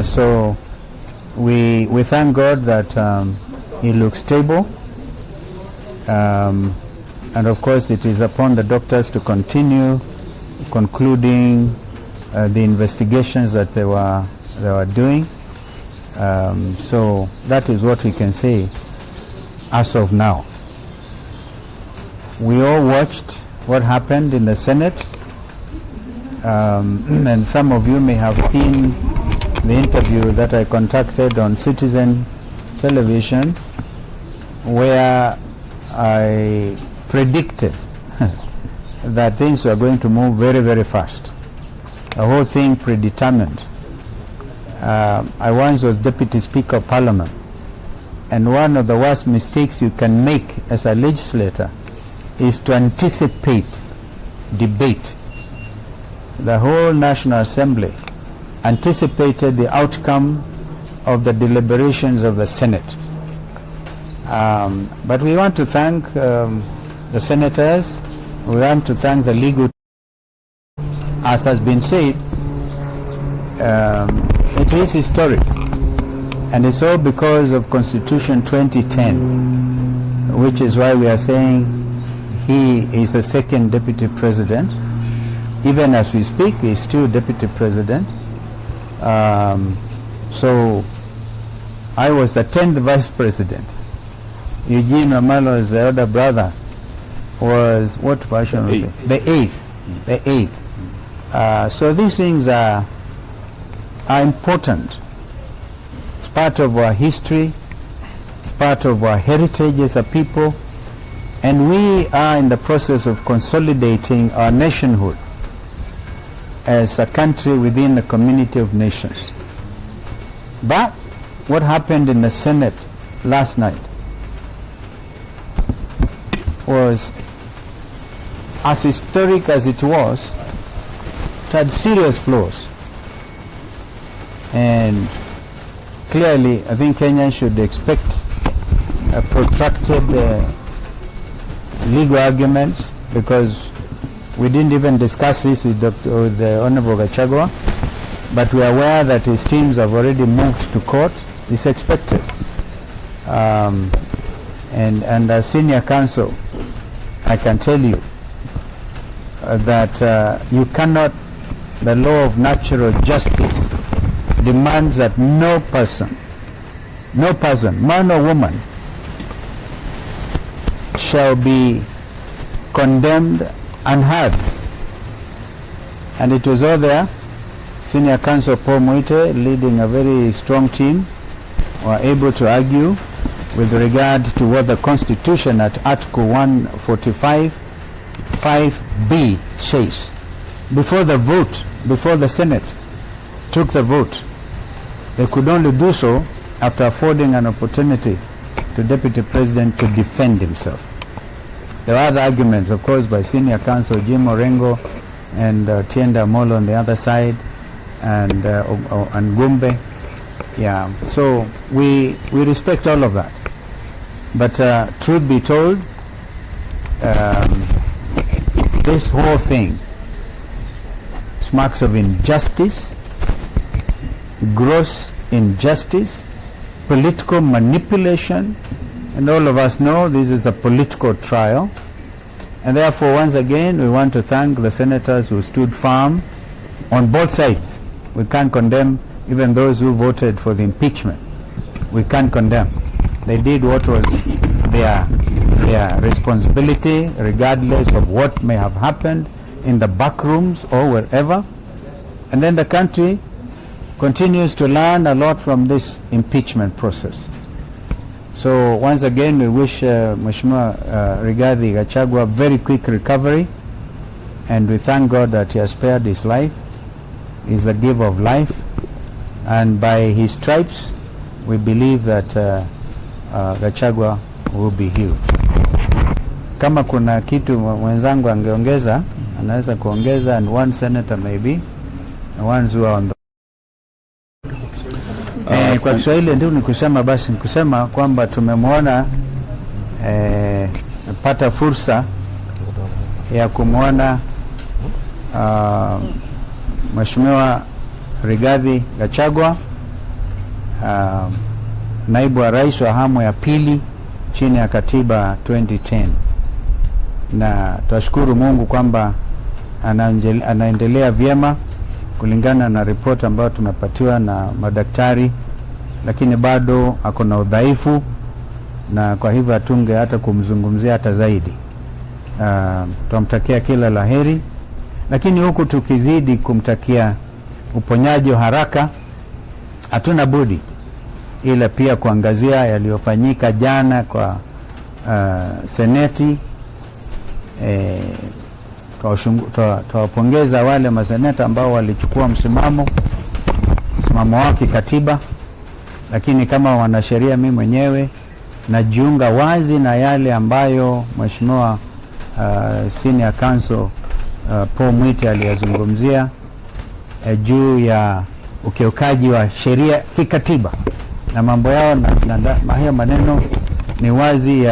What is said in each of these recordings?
So we thank God that he looks stable, and of course it is upon the doctors to continue concluding the investigations that they were doing. So that is what we can say as of now. We all watched what happened in the Senate, and some of you may have seen the interview that I conducted on Citizen Television, where I predicted that things were going to move very, very fast. The whole thing predetermined. I once was Deputy Speaker of Parliament, and one of the worst mistakes you can make as a legislator is to anticipate debate. The whole National Assembly anticipated the outcome of the deliberations of the Senate. But we want to thank the senators, we want to thank the legal, as has been said, it is historic, and it's all because of Constitution 2010, which is why we are saying he is the second deputy president. Even as we speak, he is still deputy president. So I was the 10th vice president. Eugene Amalo's the elder brother was, what version was it? The eighth. The eighth. So these things are important. It's part of our history. It's part of our heritage as a people. And we are in the process of consolidating our nationhood as a country within the community of nations. But what happened in the Senate last night was, as historic as it was, it had serious flaws. And clearly, I think Kenyans should expect a protracted legal arguments, because we didn't even discuss this with the Honorable Gachagua, but we are aware that his teams have already moved to court. It's expected. And as senior counsel, I can tell you that you cannot, the law of natural justice demands that no person, man or woman, shall be condemned unheard. And it was all there. Senior Counsel Paul Muite, leading a very strong team, were able to argue with regard to what the Constitution at Article 145, 5B says. Before the vote, before the Senate took the vote, they could only do so after affording an opportunity to Deputy President to defend himself. There were other arguments, of course, by Senior Counsel Jim Orengo and Tienda Molo on the other side, and Gumbe. Yeah, so we respect all of that. But truth be told, this whole thing smacks of injustice, gross injustice, political manipulation, and all of us know this is a political trial. And therefore, once again, we want to thank the senators who stood firm on both sides. We can't condemn even those who voted for the impeachment. We can't condemn. They did what was their responsibility, regardless of what may have happened in the back rooms or wherever. And then the country continues to learn a lot from this impeachment process. So once again, we wish Mheshimiwa Rigathi Gachagua very quick recovery, and we thank God that he has spared his life. He's the giver of life, and by his stripes, we believe that Gachagua will be healed. Kama kuna kitu mwenzangu angeongeza, anaweza kuongeza, and one senator maybe, and one who are on the kwa Kiswahili ndio nikusema, basi nikusema kwamba tumemwona pata fursa ya kumwona Mheshimiwa Rigathi Gachagua naibu wa rais wa awamu ya pili chini ya katiba 2010, na tunashukuru Mungu kwamba anaendelea vyema kulingana na ripoti ambayo tumepatiwa na madaktari, lakini bado ako na udhaifu, na kwa hivyo atunge hata kumzungumzia hata zaidi. Tunamtakia kila laheri, lakini huku tukizidi kumtakia uponyaji wa haraka, hatuna budi ila pia kuangazia yaliyofanyika jana kwa seneti. Tuwapongeza wale maseneta ambao walichukua msimamo wa kikatiba, lakini kama wanasheria, mimi mwenyewe najiunga wazi na yale ambayo Mheshimiwa Senior Counsel Paul Mwite aliyazungumzia juu ya ukiukaji wa sheria kikatiba na mambo yao, na hayo maneno ni wazi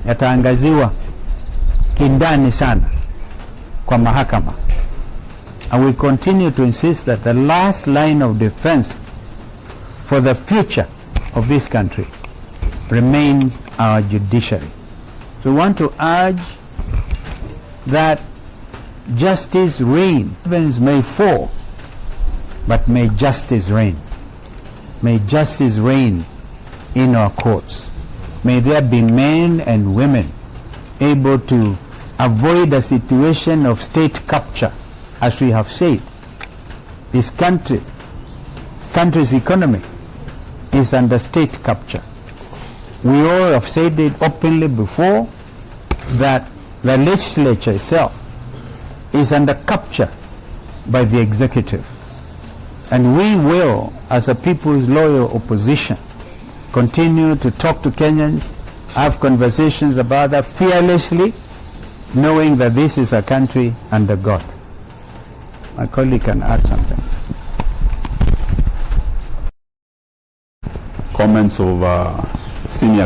yataangaziwa kindani sana kwa mahakama. And we continue to insist that the last line of defense for the future of this country remains our judiciary. So we want to urge that justice reign. Heavens may fall, but may justice reign. May justice reign in our courts. May there be men and women able to avoid a situation of state capture. As we have said, this country's economy is under state capture. We all have said it openly before that the legislature itself is under capture by the executive. And we will, as a people's loyal opposition, continue to talk to Kenyans, have conversations about that fearlessly, knowing that this is a country under God. My colleague can add something. Comments of senior